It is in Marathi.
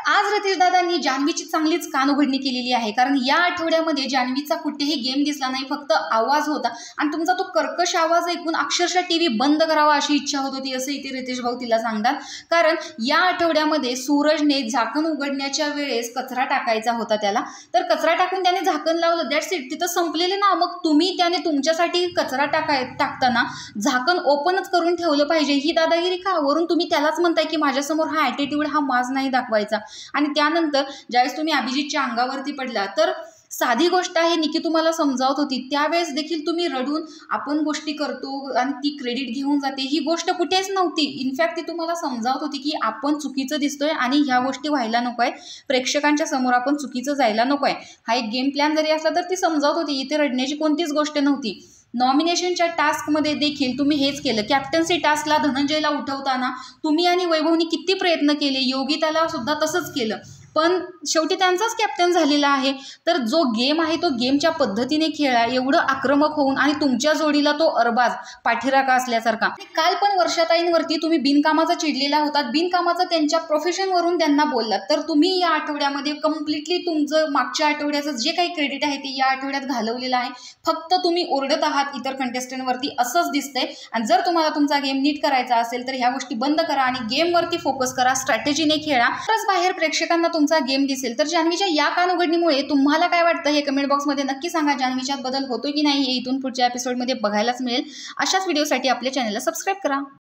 आज रितेश दादांनी जान्हवीची चांगलीच कानउघडणी केलेली आहे, कारण या आठवड्यामध्ये जान्हवीचा कुठेही गेम दिसला नाही, फक्त आवाज होता आणि तुमचा तो कर्कश आवाज ऐकून अक्षरशः टीव्ही बंद करावा अशी इच्छा होत होती, असं इथे रितेश भाऊ तिला सांगतात. कारण या आठवड्यामध्ये सूरजने झाकण उघडण्याच्या वेळेस कचरा टाकायचा होता त्याला, तर कचरा टाकून त्याने झाकण लावलं, दॅट्स इट, तिथं संपलेले ना. मग तुम्ही त्याने तुमच्यासाठी कचरा टाकताना झाकण ओपनच करून ठेवलं पाहिजे, ही दादागिरी का? वरून तुम्ही त्यालाच म्हणताय की माझ्यासमोर हा ॲटिट्यूड, हा माज नाही दाखवायचा. आणि त्यानंतर ज्यावेळेस तुम्ही अभिजितच्या अंगावरती पडला, तर साधी गोष्ट आहे, निकी तुम्हाला समजावत होती त्यावेळेस देखील तुम्ही रडून आपण गोष्टी करतो आणि ती क्रेडिट घेऊन जाते, ही गोष्ट कुठेच नव्हती. इनफॅक्ट ती तुम्हाला समजावत होती की आपण चुकीचं दिसतोय आणि ह्या गोष्टी व्हायला नको आहे, प्रेक्षकांच्या समोर आपण चुकीचं जायला नको आहे. हा एक गेम प्लॅन जरी असला तर ती समजावत होती, इथे रडण्याची कोणतीच गोष्ट नव्हती. नॉमिनेशनच्या टास्कमध्ये देखील तुम्ही हेच केलं. कॅप्टन्सी टास्कला धनंजयला उठवताना तुम्ही आणि वैभवनी किती प्रयत्न केले, योगिताला सुद्धा तसंच केलं, पण शेवटी त्यांचाच कॅप्टन झालेला आहे. तर जो गेम आहे तो गेमच्या पद्धतीने खेळा, एवढं आक्रमक होऊन, आणि तुमच्या जोडीला तो अरबाज पाठीराखा असल्यासारखा. काल पण वर्षाताईंवरती तुम्ही बिनकामाचा चिडलेला होतात, बिनकामाचा त्यांच्या प्रोफेशनवरून त्यांना बोललात. तर तुम्ही या आठवड्यामध्ये कम्प्लिटली तुमचं मागच्या आठवड्याचं जे काही क्रेडिट आहे ते या आठवड्यात घालवलेलं आहे. फक्त तुम्ही ओरडत आहात इतर कंटेस्टंटवरती असंच दिसतंय. आणि जर तुम्हाला तुमचा गेम नीट करायचा असेल तर ह्या गोष्टी बंद करा आणि गेमवरती फोकस करा, स्ट्रॅटेजीने खेळा, तरच बाहेर प्रेक्षकांना तुमचा गेम दिसेल. तर जान्हवीच्या या कानउघडणीमुळे तुम्हाला काय वाटतं हे कमेंट बॉक्समध्ये नक्की सांगा. जान्हवीच्यात बदल होतो की नाही हे इथून पुढच्या एपिसोडमध्ये बघायलाच मिळेल. अशाच व्हिडिओसाठी आपल्या चॅनलला सबस्क्राईब करा.